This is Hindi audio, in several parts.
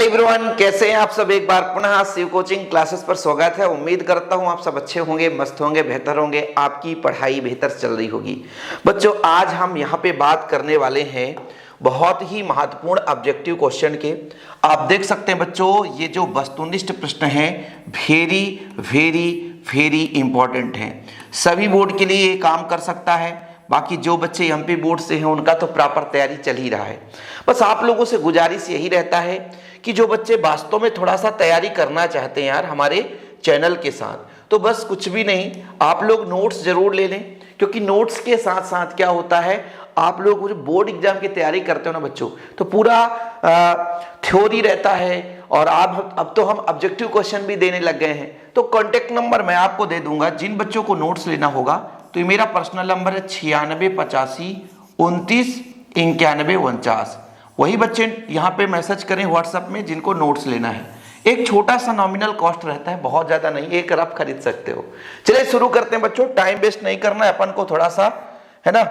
हेलो एवरीवन, कैसे हैं आप सब। एक बार पुनः शिव कोचिंग क्लासेस पर स्वागत है। उम्मीद करता हूं आप सब अच्छे होंगे, मस्त होंगे, बेहतर होंगे, आपकी पढ़ाई बेहतर चल रही होगी। बच्चों, आज हम यहां पे बात करने वाले हैं बहुत ही महत्वपूर्ण ऑब्जेक्टिव क्वेश्चन के। आप देख सकते हैं बच्चों, ये जो वस्तुनिष्ठ प्रश्न है वेरी वेरी वेरी इंपॉर्टेंट है। सभी बोर्ड के लिए ये काम कर सकता है। बाकी जो बच्चे एमपी बोर्ड से हैं उनका तो प्रॉपर तैयारी चल ही रहा है। बस आप लोगों से गुजारिश यही रहता है कि जो बच्चे वास्तव में थोड़ा सा तैयारी करना चाहते हैं यार हमारे चैनल के साथ, तो बस कुछ भी नहीं, आप लोग नोट्स जरूर ले लें। क्योंकि नोट्स के साथ साथ क्या होता है, आप लोग जो बोर्ड एग्जाम की तैयारी करते हो ना बच्चों, तो पूरा थ्योरी रहता है। और अब तो हम ऑब्जेक्टिव क्वेश्चन भी देने लग गए हैं। तो कॉन्टेक्ट नंबर मैं आपको दे दूंगा। जिन बच्चों को नोट्स लेना होगा तो ये मेरा पर्सनल नंबर है 9685299149। वही बच्चे यहाँ पे मैसेज करें व्हाट्सएप में जिनको नोट्स लेना है। एक छोटा सा नॉमिनल कॉस्ट रहता है, बहुत ज्यादा नहीं, एक आप खरीद सकते हो। चलिए शुरू करते हैं बच्चों, टाइम वेस्ट नहीं करना है अपन को थोड़ा सा, है ना।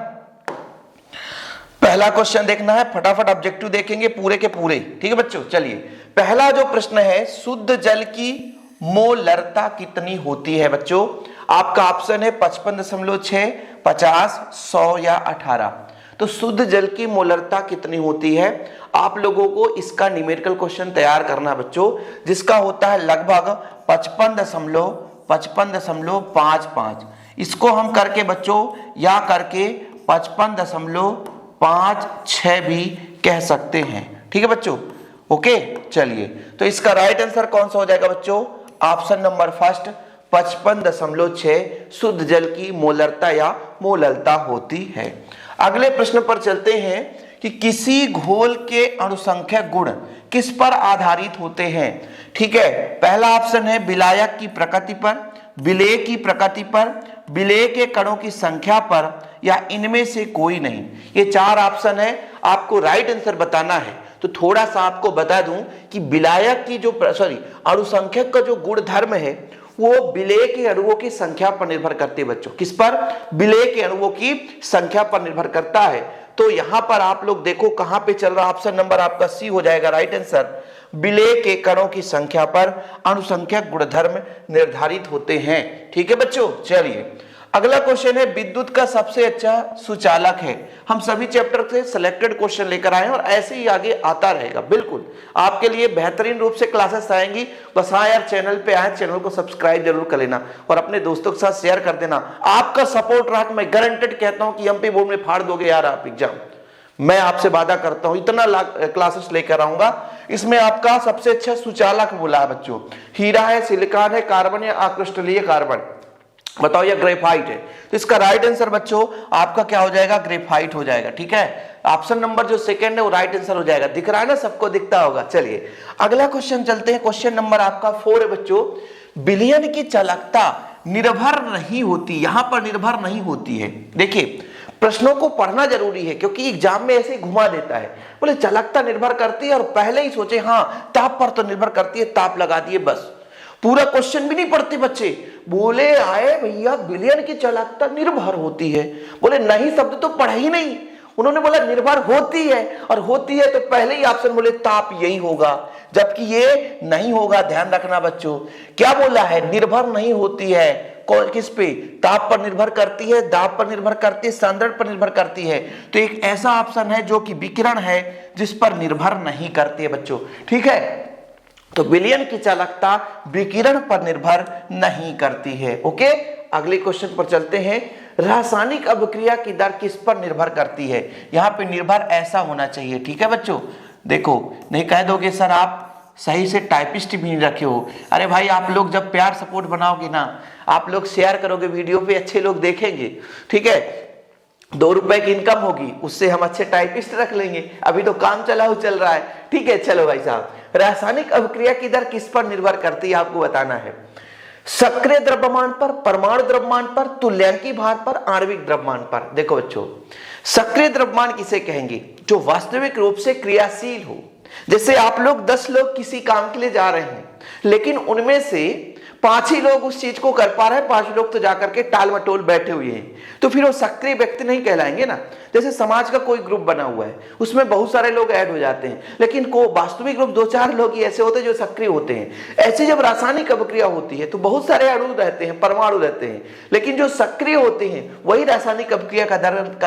पहला क्वेश्चन देखना है, फटाफट ऑब्जेक्टिव देखेंगे पूरे के पूरे, ठीक है बच्चों। चलिए पहला जो प्रश्न है, शुद्ध जल की मोलरता कितनी होती है बच्चों। आपका ऑप्शन है 55.6, 50, 100 या 18। तो शुद्ध जल की मोलरता कितनी होती है, आप लोगों को इसका न्यूमेरिकल क्वेश्चन तैयार करना बच्चों, जिसका होता है लगभग 55.55। इसको हम करके बच्चों या करके 55.56 भी कह सकते हैं, ठीक है बच्चों। ओके, चलिए तो इसका राइट आंसर कौन सा हो जाएगा बच्चों, ऑप्शन नंबर फर्स्ट 55.6 शुद्ध जल की मोलरता या मोललता होती है। अगले प्रश्न पर चलते हैं कि किसी घोल के अणुसंख्यक गुण किस पर आधारित होते हैं। ठीक है, पहला ऑप्शन है विलायक की प्रकृति पर, विलेय की प्रकृति पर, विलेय के कणों की संख्या पर, या इनमें से कोई नहीं। ये चार ऑप्शन है, आपको राइट आंसर बताना है। तो थोड़ा सा आपको बता दूं कि विलायक की जो अणुसंख्यक का जो गुण धर्म है वो विलेय के अणुओं की संख्या पर निर्भर करती है बच्चों। किस पर, विलेय के अणुओं की संख्या पर निर्भर करता है। तो यहां पर आप लोग देखो कहां पे चल रहा, ऑप्शन नंबर आपका सी हो जाएगा राइट आंसर। विलेय के कणों की संख्या पर अणुसंख्यक गुणधर्म निर्धारित होते हैं, ठीक है बच्चों। चलिए अगला क्वेश्चन है, विद्युत का सबसे अच्छा सुचालक है। हम सभी चैप्टर से सिलेक्टेड क्वेश्चन लेकर आए हैं और ऐसे ही आगे आता रहेगा। बिल्कुल आपके लिए बेहतरीन रूप से क्लासेस आएंगी। बस हाँ यार, चैनल पे आए, चैनल को सब्सक्राइब जरूर कर लेना और अपने दोस्तों के साथ शेयर कर देना। आपका सपोर्ट रहा तो मैं गारंटेड कहता हूं कि एमपी बोर्ड में फाड़ दोगे यार आप एग्जाम। मैं आपसे वादा करता हूं, इतना क्लासेस लेकर आऊंगा। इसमें आपका सबसे अच्छा सुचालक बोला है बच्चों, हीरा है, सिलिकॉन है, कार्बन या अक्रिस्टलीय कार्बन, बताओ या ग्रेफाइट है। तो इसका राइट आंसर बच्चों आपका क्या हो जाएगा, ग्रेफाइट हो जाएगा, ठीक है। ऑप्शन नंबर जो सेकंड है वो राइट आंसर हो जाएगा। दिख रहा है ना, सबको दिखता होगा। चलिए अगला क्वेश्चन चलते हैं, क्वेश्चन नंबर आपका 4 है बच्चों। विलयन की चालकता निर्भर नहीं होती, यहां पर निर्भर नहीं होती है। देखिए प्रश्नों को पढ़ना जरूरी है क्योंकि एग्जाम में ऐसे घुमा देता है, बोले चालकता निर्भर करती है और पहले ही सोचे हाँ ताप पर तो निर्भर करती है, ताप लगा दिए, बस पूरा क्वेश्चन भी नहीं पढ़ते बच्चे। बोले आए भैया विलयन की चालकता निर्भर होती है, बोले नहीं शब्द तो पढ़ा ही नहीं, उन्होंने बोला निर्भर होती है, और होती है तो पहले ही ऑप्शन बोले ताप यही होगा, जबकि ये नहीं होगा। ध्यान रखना बच्चों, क्या बोला है, निर्भर नहीं होती है। किस पे, ताप पर निर्भर करती है, दाब पर निर्भर करती है, सांद्रण पर निर्भर करती है। तो एक ऐसा ऑप्शन है जो कि विकिरण है जिस पर निर्भर नहीं करती है बच्चों, ठीक है। तो विलयन की चालकता विकिरण पर निर्भर नहीं करती है। ओके, अगले क्वेश्चन पर चलते हैं। रासायनिक अभिक्रिया की दर किस पर निर्भर करती है। यहां पे निर्भर ऐसा होना चाहिए, ठीक है बच्चों। देखो नहीं कह दोगे सर आप सही से टाइपिस्ट भी नहीं रखे हो। अरे भाई आप लोग जब प्यार सपोर्ट बनाओगे ना, आप लोग शेयर करोगे वीडियो पे, अच्छे लोग देखेंगे, ठीक है, 2 रुपए की इनकम होगी, उससे हम अच्छे टाइपिस्ट रख लेंगे। अभी तो काम चलाओ चल रहा है, ठीक है। चलो भाई साहब, रासायनिक अभिक्रिया की दर किस पर निर्भर करती है आपको बताना है। सक्रिय द्रव्यमान पर, परमाणु द्रव्यमान पर, तुल्यांकी भार पर, आणविक द्रव्यमान पर। देखो बच्चों, सक्रिय द्रव्यमान किसे कहेंगे, जो वास्तविक रूप से क्रियाशील हो। जैसे आप लोग 10 लोग किसी काम के लिए जा रहे हैं, लेकिन उनमें से 5 ही लोग उस चीज को कर पा रहे हैं, 5 लोग तो जाकर के टाल मटोल बैठे हुए हैं। तो फिर वो सक्रिय व्यक्ति नहीं कहलाएंगे ना। जैसे समाज का कोई ग्रुप बना हुआ है, उसमें बहुत सारे लोग ऐड हो जाते हैं, लेकिन को वास्तविक रूप 2-4 लोग ही ऐसे होते हैं जो सक्रिय होते हैं। ऐसे जब रासायनिक अभिक्रिया होती है तो बहुत सारे अणु रहते हैं, परमाणु रहते हैं, लेकिन जो सक्रिय होते हैं वही रासायनिक अभिक्रिया का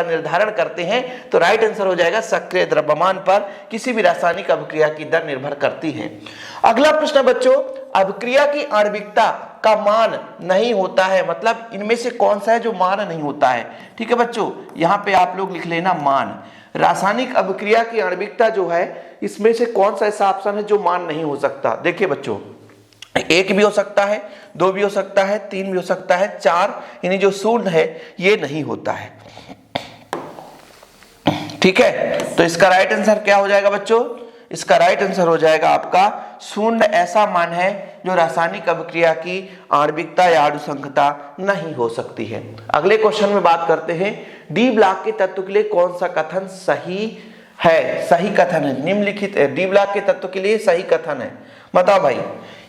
निर्धारण करते हैं। तो राइट आंसर हो जाएगा सक्रिय द्रव्यमान पर किसी भी रासायनिक अभिक्रिया की दर निर्भर करती है। अगला प्रश्न बच्चों, अभिक्रिया की आणविकता का मान नहीं होता है, मतलब इनमें से कौन सा है जो मान नहीं होता है। ठीक है बच्चों, यहां पे आप लोग लिख लेना मान। रासायनिक अभिक्रिया की आणविकता जो है, इसमें से कौन सा ऐसा ऑप्शन है जो मान नहीं हो सकता। देखिए बच्चों, 1 भी हो सकता है, 2 भी हो सकता है, 3 भी हो सकता है, 4 यानी जो शून्य है ये नहीं होता है। ठीक है, तो इसका राइट आंसर क्या हो जाएगा बच्चों, इसका राइट आंसर हो जाएगा आपका शून्य ऐसा मान है जो रासायनिक अभिक्रिया की आणविकता या अणुसंख्यता नहीं हो सकती है। अगले क्वेश्चन में बात करते हैं, डी ब्लॉक के तत्व के लिए कौन सा कथन सही है। सही कथन है निम्नलिखित, डी ब्लॉक के तत्व के लिए सही कथन है, बताओ भाई।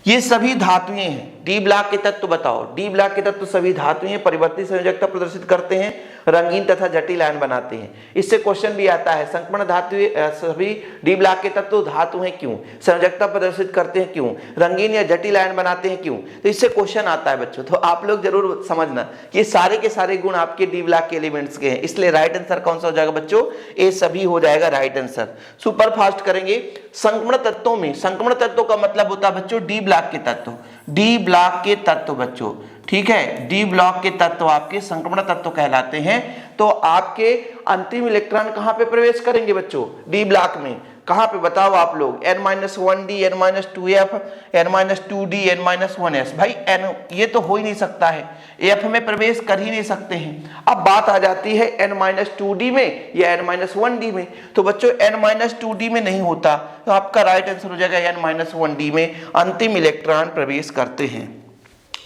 ये सभी धातुएं हैं, डी ब्लॉक के तत्व बताओ। डी ब्लॉक के तत्व सभी धातुएं परिवर्तित संयोजकता प्रदर्शित करते हैं, रंगीन तथा जटिल आयन बनाते हैं। इससे क्वेश्चन भी आता है, संक्रमण धातुएं सभी डी ब्लॉक के तत्व धातु हैं क्यों, संयोजकता प्रदर्शित करते हैं क्यों, रंगीन या जटिल आयन बनाते हैं क्यों। तो इससे क्वेश्चन आता है बच्चों, तो आप लोग जरूर समझना कि सारे के सारे गुण आपके डी ब्लॉक के एलिमेंट्स के हैं। इसलिए राइट आंसर कौन सा हो जाएगा बच्चों, ए सभी हो जाएगा राइट आंसर। सुपर फास्ट करेंगे। संक्रमण तत्वों में, संक्रमण तत्वों का मतलब होता है बच्चों डी ब्लॉक के तत्व, डी ब्लॉक के तत्व बच्चों। ठीक है, डी ब्लॉक के तत्व आपके संक्रमण तत्व कहलाते हैं। तो आपके अंतिम इलेक्ट्रॉन कहां पे प्रवेश करेंगे बच्चों, डी ब्लॉक में। कहां पे बताओ आप लोग, n-1d, n-2f, n-2d, n-1s। भाई n ये तो हो ही नहीं सकता है, f में प्रवेश कर ही नहीं सकते हैं। अब बात आ जाती है n-2d में या n-1d में। तो बच्चों n-2d में नहीं होता, तो आपका राइट आंसर हो जाएगा n-1d में अंतिम इलेक्ट्रॉन प्रवेश करते हैं।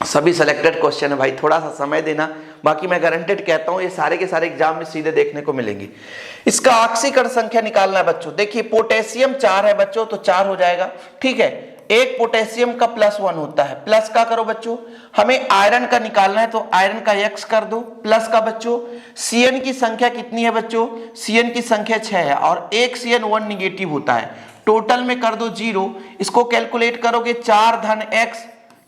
सभी सिलेक्टेड क्वेश्चन है भाई, थोड़ा सा समय देना, बाकी मैं गारंटेड कहता हूं ये सारे के सारे एग्जाम में सीधे देखने को मिलेंगे। इसका ऑक्सीकरण संख्या निकालना है बच्चों। देखिए पोटेशियम 4 है बच्चों, तो 4 हो जाएगा। ठीक है, एक पोटेशियम का +1 होता है, प्लस का करो बच्चों। हमें आयरन का निकालना है, तो आयरन का x कर दो, प्लस का बच्चों। Cn की संख्या कितनी है बच्चों, Cn की संख्या 6 है और एक Cn 1 निगेटिव होता है। टोटल में कर दो 0, इसको कैलकुलेट करोगे 4 धन x,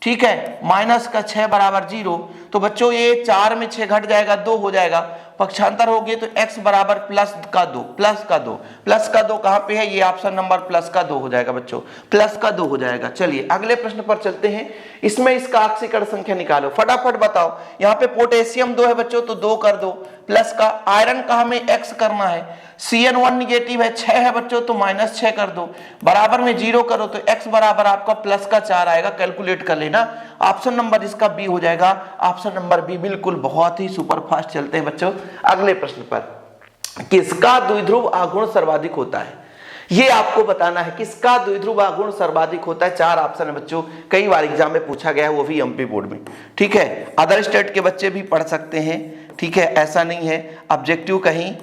ठीक है, माइनस का 6 बराबर 0। तो बच्चों ये 4 में 6 घट जाएगा, 2 हो जाएगा, पक्षांतर हो गए तो x बराबर प्लस का 2, प्लस का 2, प्लस का 2 कहां पे है, ये ऑप्शन नंबर प्लस का 2 हो जाएगा बच्चों, प्लस का 2 हो जाएगा। चलिए अगले प्रश्न पर चलते हैं। इसमें इसका ऑक्सीकरण संख्या निकालो, फटाफट बताओ। यहाँ पे पोटेशियम 2 है बच्चों, तो 2 कर दो, प्लस का आयरन का हमें x करना है, Cn1 निगेटिव है, 6 है बच्चों, तो -6 कर दो, बराबर में 0 करो तो x बराबर आपका प्लस का 4 आएगा, कैलकुलेट कर लेना। ऑप्शन नंबर इसका बी हो जाएगा, ऑप्शन नंबर बी बिल्कुल। बहुत ही सुपर फास्ट चलते हैं बच्चों अगले प्रश्न पर। किसका द्विध्रुव आघूर्ण सर्वाधिक होता है, ये आपको बताना है। किसका द्विध्रुव आघूर्ण सर्वाधिक होता है, 4 ऑप्शन है बच्चों, कई बार एग्जाम में पूछा गया है, वो भी एमपी बोर्ड में। ठीक है, अदर स्टेट के बच्चे भी पढ़ सकते हैं। ठीक है, ऐसा नहीं है ऑब्जेक्टिव कहीं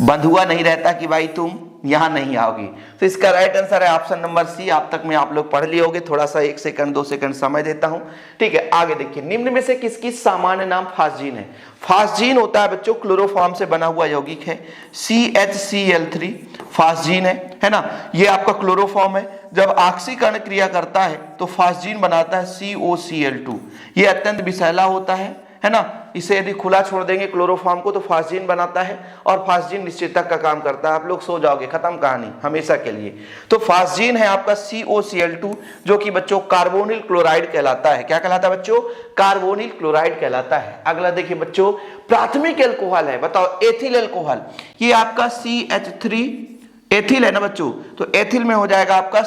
बंधुआ नहीं रहता कि भाई तुम यहां नहीं आओगी। तो इसका राइट आंसर है ऑप्शन नंबर सी। आप तक में आप लोग पढ़ लिए होगे, थोड़ा सा 1 सेकंड 2 सेकंड समय देता हूं। ठीक है, आगे देखिए, निम्न में से किसकी सामान्य नाम फास्जीन है। फास्जीन होता है बच्चों क्लोरोफॉर्म से बना हुआ यौगिक है, CHCl3 फास्जीन है ना। ये आपका क्लोरोफॉर्म है, जब ऑक्सीकरण क्रिया करता है तो फास्जीन बनाता है COCl2। ये अत्यंत विषैला होता है ना। इसे यदि खुला छोड़ देंगे क्लोरोफॉर्म को तो फास्जीन बनाता है, और फास्जीन निश्चेतक का काम करता है। आप लोग सो जाओगे, खत्म कहानी हमेशा के लिए। तो फास्जीन है आपका COCl2, जो कि बच्चों कार्बोनिल क्लोराइड कहलाता है। क्या कहलाता है बच्चों, कार्बोनिल क्लोराइड कहलाता है। अगला देखिए बच्चों, प्राथमिक एल्कोहल है, बताओ एथिल एल्कोहल, ये आपका CH3 एथिल है ना बच्चों, तो एथिल में हो जाएगा आपका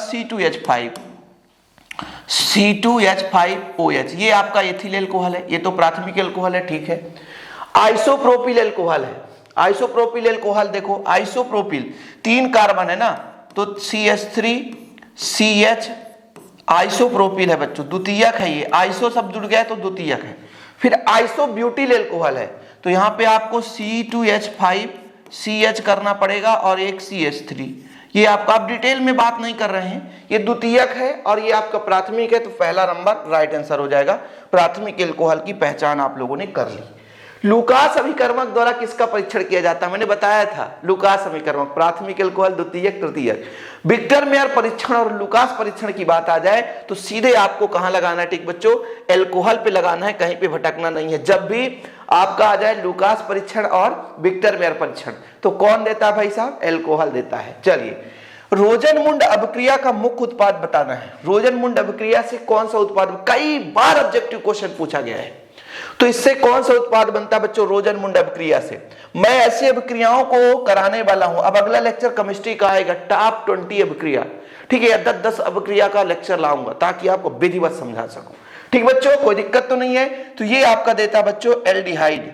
C2H5OH, ये आपका एथिल एल्कोहल है, ये तो प्राथमिक एल्कोहल है। ठीक है, आइसोप्रोपिल एल्कोहल है। आइसोप्रोपिल एल्कोहल देखो, आइसोप्रोपिल 3 कार्बन है ना, तो CH3CH आइसोप्रोपिल है बच्चों, द्वितीयक है। ये आइसो शब्द जुड़ गया तो द्वितीयक है। फिर आइसोब्यूटिल एल्कोहल है, तो यहां पे आपको C2H5CH करना पड़ेगा और एक CH3। ये आपका आप डिटेल में बात नहीं कर रहे हैं, ये द्वितीयक है और ये आपका प्राथमिक है, तो पहला नंबर राइट आंसर हो जाएगा। प्राथमिक एल्कोहल की पहचान आप लोगों ने कर ली। लुकास अभिकर्मक द्वारा किसका परीक्षण किया जाता है? मैंने बताया था लुकास अभिकर्मक, प्राथमिक एल्कोहल, द्वितीयक, तृतीयक। विक्टर मेयर परीक्षण और लुकास परीक्षण की बात आ जाए तो सीधे आपको कहां लगाना है? ठीक बच्चों, एल्कोहल पे लगाना है, कहीं पे भटकना नहीं है। जब भी आपका आ जाए लुकास परीक्षण और विक्टर मेयर परीक्षण, तो कौन देता है भाई साहब? एल्कोहल देता है। चलिए, रोजनमुंड अभिक्रिया का मुख्य उत्पाद बताना है। रोजनमुंड अभिक्रिया से कौन सा उत्पाद, कई बार ऑब्जेक्टिव क्वेश्चन पूछा गया है, तो इससे कौन सा उत्पाद बनता है बच्चों? रोजनमुंड अभिक्रिया से। मैं ऐसी अभिक्रियाओं को कराने वाला हूं। अब अगला लेक्चर केमिस्ट्री का आएगा, टॉप 20 अभिक्रिया, ठीक है, 10-10 अभिक्रिया का लेक्चर लाऊंगा ताकि आपको विधिवत समझा सकूं। ठीक बच्चों, कोई दिक्कत तो नहीं है। तो ये आपका देता है बच्चों एल्डिहाइड।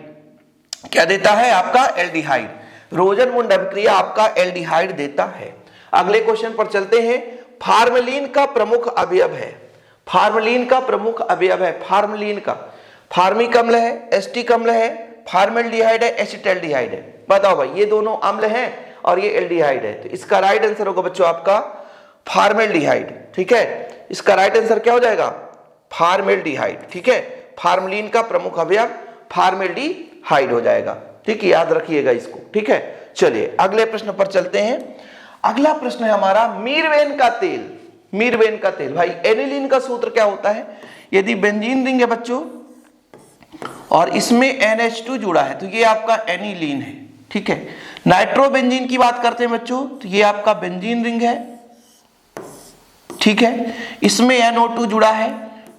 क्या देता है? आपका एल्डिहाइड। रोजनमुंड अभिक्रिया आपका एल्डिहाइड देता है। अगले क्वेश्चन पर चलते हैं। फार्मेलिन का प्रमुख अवयव है। फार्मेलिन का प्रमुख अवयव है। फार्मेलिन का फार्मिक अम्ल है, एस्टिक अम्ल है, फार्मेल्डिहाइड है, एसिटाल्डिहाइड है। बताओ भाई, ये दोनों अम्ल हैं और ये एल्डिहाइड है, तो इसका राइट आंसर होगा बच्चों आपका फार्मेल्डिहाइड। ठीक है, इसका राइट आंसर क्या हो जाएगा? फार्मेल्डिहाइड। ठीक है, फार्मेलिन का प्रमुख अवयव फार्मेल्डिहाइड हो जाएगा। ठीक है, याद रखिएगा इसको। ठीक है, चलिए अगले प्रश्न पर चलते हैं। अगला प्रश्न है हमारा मीरवेन का तेल। मीरवेन का तेल, भाई एनिलीन का सूत्र क्या होता है? यदि बेंजीन रिंग है बच्चों और इसमें NH2 जुड़ा है तो ये आपका एनिलीन है। ठीक है, नाइट्रोबेंजीन की बात करते हैं बच्चों, तो ये आपका बेंजीन रिंग है। ठीक है, इसमें NO2 जुड़ा है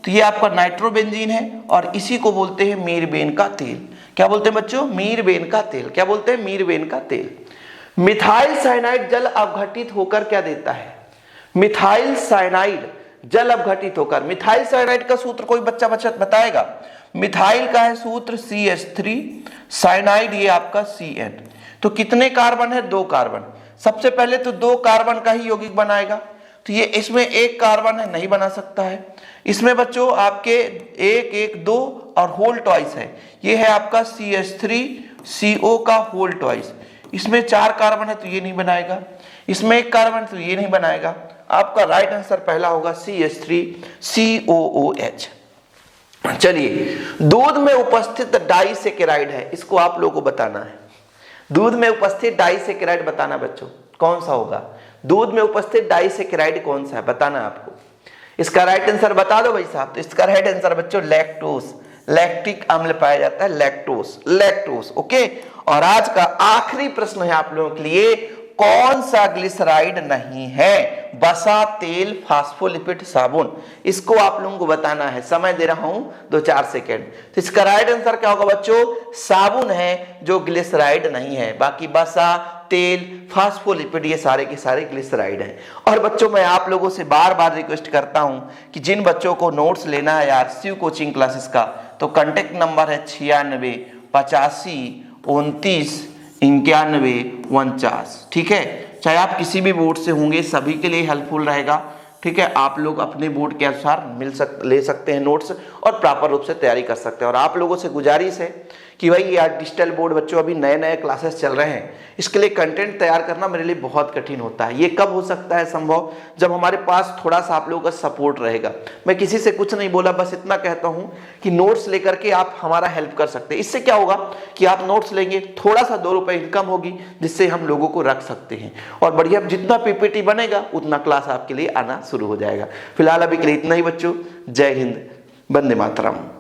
तो ये आपका नाइट्रोबेंजीन है और इसी को बोलते हैं मीरवेन का तेल। क्या बोलते हैं बच्चों? मीरवेन का तेल। क्या बोलते हैं? मीरवेन का तेल। मिथाइल साइनाइड जल अपघटित होकर क्या देता है? मिथाइल साइनाइड जल अपघटित होकर, मिथाइल साइनाइड का सूत्र कोई बच्चा बताएगा? मिथाइल का है सूत्र CH3, साइनाइड ये आपका CN। तो कितने कार्बन है? 2 कार्बन। सबसे पहले तो 2 कार्बन का ही यौगिक बनाएगा, तो ये इसमें 1 कार्बन है, नहीं बना सकता है। इसमें बच्चों आपके 1 1 2 और होल ट्वाइस है, ये है आपका CH3CO का होल ट्वाइस। इसमें 4 कार्बन है तो ये नहीं बनाएगा, इसमें 1 कार्बन तो ये नहीं बनाएगा। आपका राइट आंसर पहला होगा CH3COOH। चलिए, दूध में उपस्थित डाइसेकेराइड है, इसको आप लोगों को बताना है। दूध में उपस्थित डाइसेकेराइड बताना बच्चों, कौन सा होगा? दूध में उपस्थित डाइसेकेराइड कौन सा है बताना आपको। इसका राइट आंसर बता दो भाई साहब। तो इसका राइट आंसर बच्चों लैक्टोस, लैक्टिक अम्ल पाया जाता है, लैक्टोस, लैक्टोस। ओके, और आज का आखिरी प्रश्न है आप लोगों के लिए, कौन सा ग्लिसराइड नहीं है? वसा, तेल, फास्फोलिपिड, साबुन। इसको आप लोगों को बताना है। समय दे रहा हूं 2-4 सेकेंड। तो इसका राइट आंसर क्या होगा बच्चों? साबुन है जो ग्लिसराइड नहीं है। बाकी वसा, तेल, फास्फोलिपिड ये सारे के सारे ग्लिसराइड हैं। और बच्चों मैं आप लोगों से बार बार रिक्वेस्ट करता हूं कि जिन बच्चों को नोट्स लेना है यार शिव कोचिंग क्लासेस का, तो कांटेक्ट नंबर है 96 85 29 91 49। ठीक है, चाहे आप किसी भी बोर्ड से होंगे, सभी के लिए हेल्पफुल रहेगा। ठीक है, आप लोग अपने बोर्ड के अनुसार ले सकते हैं नोट्स और प्रॉपर रूप से तैयारी कर सकते हैं। और आप लोगों से गुजारिश है कि भाई यार डिजिटल बोर्ड बच्चों अभी नए नए क्लासेस चल रहे हैं, इसके लिए कंटेंट तैयार करना मेरे लिए बहुत कठिन होता है। ये कब हो सकता है संभव? जब हमारे पास थोड़ा सा आप लोगों का सपोर्ट रहेगा। मैं किसी से कुछ नहीं बोला, बस इतना कहता हूँ कि नोट्स लेकर के आप हमारा हेल्प कर सकते हैं। इससे क्या होगा कि आप नोट्स लेंगे, थोड़ा सा 2 रुपये इनकम होगी, जिससे हम लोगों को रख सकते हैं। और बढ़िया जितना PPT बनेगा उतना क्लास आपके लिए आना शुरू हो जाएगा। फिलहाल अभी के लिए इतना ही बच्चों। जय हिंद, वंदे मातरम।